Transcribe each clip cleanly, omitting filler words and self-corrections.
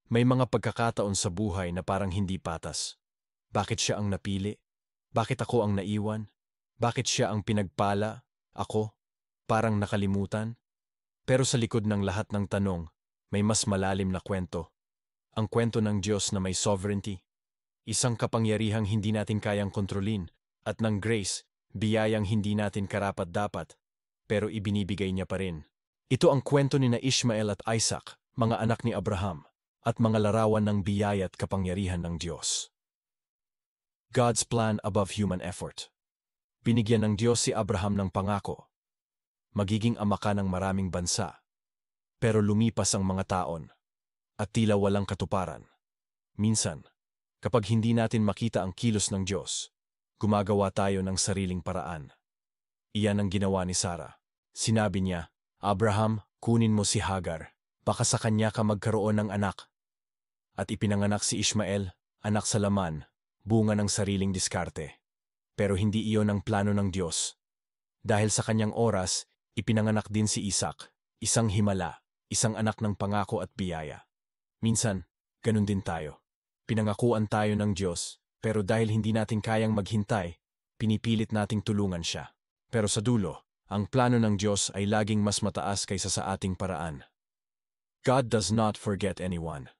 May mga pagkakataon sa buhay na parang hindi patas. Bakit siya ang napili? Bakit ako ang naiwan? Bakit siya ang pinagpala? Ako? Parang nakalimutan? Pero sa likod ng lahat ng tanong, may mas malalim na kwento. Ang kwento ng Diyos na may sovereignty. Isang kapangyarihang hindi natin kayang kontrolin, at ng grace, biyayang hindi natin karapat-dapat, pero ibinibigay niya pa rin. Ito ang kwento ni na Ishmael at Isaac, mga anak ni Abraham, at mga larawan ng biyaya at kapangyarihan ng Diyos. God's plan above human effort. Binigyan ng Diyos si Abraham ng pangako. Magiging ama ka ng maraming bansa. Pero lumipas ang mga taon, at tila walang katuparan. Minsan, kapag hindi natin makita ang kilos ng Diyos, gumagawa tayo ng sariling paraan. Iyan ang ginawa ni Sarah. Sinabi niya, Abraham, kunin mo si Hagar, baka sa kanya ka magkaroon ng anak. At ipinanganak si Ishmael, anak sa laman, bunga ng sariling diskarte. Pero hindi iyon ang plano ng Diyos. Dahil sa kanyang oras, ipinanganak din si Isaac, isang himala, isang anak ng pangako at biyaya. Minsan, ganun din tayo. Pinangakuan tayo ng Diyos, pero dahil hindi natin kayang maghintay, pinipilit nating tulungan siya. Pero sa dulo, ang plano ng Diyos ay laging mas mataas kaysa sa ating paraan. God does not forget anyone.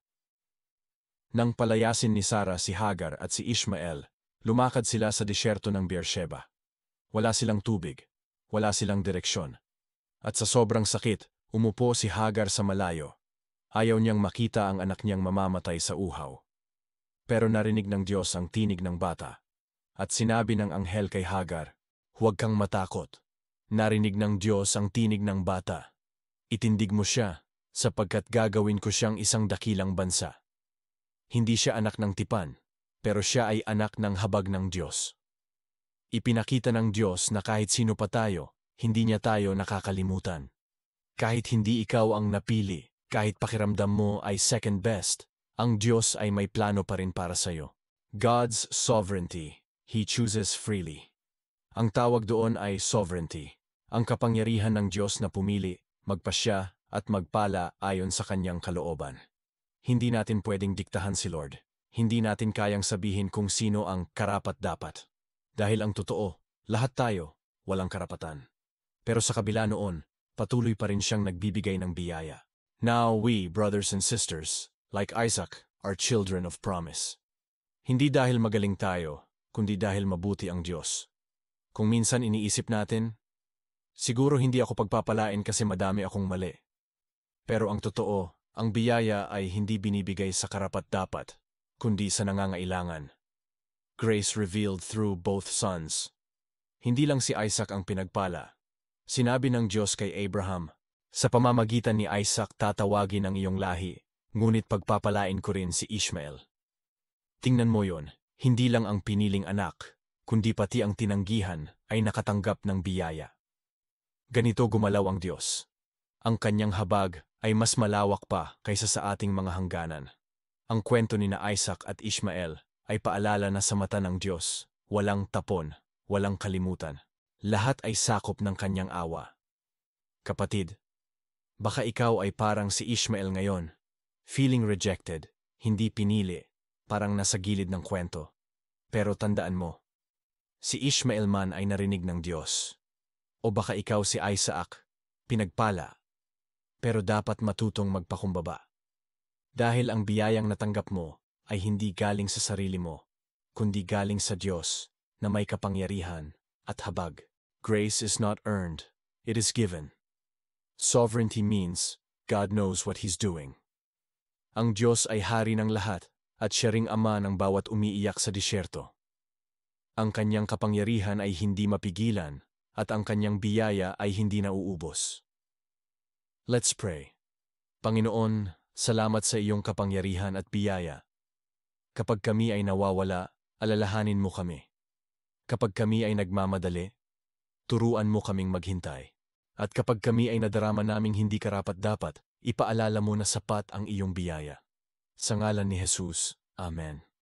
Nang palayasin ni Sarah si Hagar at si Ishmael, lumakad sila sa disyerto ng Beersheba. Wala silang tubig, wala silang direksyon. At sa sobrang sakit, umupo si Hagar sa malayo. Ayaw niyang makita ang anak niyang mamamatay sa uhaw. Pero narinig ng Diyos ang tinig ng bata. At sinabi ng anghel kay Hagar, huwag kang matakot. Narinig ng Diyos ang tinig ng bata. Itindig mo siya, sapagkat gagawin ko siyang isang dakilang bansa. Hindi siya anak ng tipan, pero siya ay anak ng habag ng Diyos. Ipinakita ng Diyos na kahit sino pa tayo, hindi niya tayo nakakalimutan. Kahit hindi ikaw ang napili, kahit pakiramdam mo ay second best, ang Diyos ay may plano pa rin para sa'yo. God's sovereignty. He chooses freely. Ang tawag doon ay sovereignty. Ang kapangyarihan ng Diyos na pumili, magpasya at magpala ayon sa kanyang kalooban. Hindi natin pwedeng diktahan si Lord. Hindi natin kayang sabihin kung sino ang karapat-dapat. Dahil ang totoo, lahat tayo, walang karapatan. Pero sa kabila noon, patuloy pa rin siyang nagbibigay ng biyaya. Now we, brothers and sisters, like Isaac, are children of promise. Hindi dahil magaling tayo, kundi dahil mabuti ang Diyos. Kung minsan iniisip natin, siguro hindi ako pagpapalain kasi madami akong mali. Pero ang totoo, ang biyaya ay hindi binibigay sa karapat-dapat, kundi sa nangangailangan. Grace revealed through both sons. Hindi lang si Isaac ang pinagpala. Sinabi ng Diyos kay Abraham, sa pamamagitan ni Isaac tatawagin ang iyong lahi, ngunit pagpapalain ko rin si Ishmael. Tingnan mo yon, hindi lang ang piniling anak, kundi pati ang tinanggihan ay nakatanggap ng biyaya. Ganito gumalaw ang Diyos. Ang kanyang habag ay mas malawak pa kaysa sa ating mga hangganan. Ang kwento ni na Isaac at Ishmael ay paalala na sa mata ng Diyos, walang tapon, walang kalimutan. Lahat ay sakop ng kanyang awa. Kapatid, baka ikaw ay parang si Ishmael ngayon, feeling rejected, hindi pinili, parang nasa gilid ng kwento. Pero tandaan mo, si Ishmael man ay narinig ng Diyos. O baka ikaw si Isaac, pinagpala, pero dapat matutong magpakumbaba. Dahil ang biyayang natanggap mo ay hindi galing sa sarili mo, kundi galing sa Diyos na may kapangyarihan at habag. Grace is not earned, it is given. Sovereignty means God knows what He's doing. Ang Diyos ay hari ng lahat at siya ring ama ng bawat umiiyak sa disyerto. Ang kanyang kapangyarihan ay hindi mapigilan at ang kanyang biyaya ay hindi nauubos. Let's pray. Panginoon, salamat sa iyong kapangyarihan at biyaya. Kapag kami ay nawawala, alalahanin mo kami. Kapag kami ay nagmamadali, turuan mo kaming maghintay. At kapag kami ay nadarama naming hindi karapat-dapat, ipaalala mo na sapat ang iyong biyaya. Sa ngalan ni Jesus, Amen.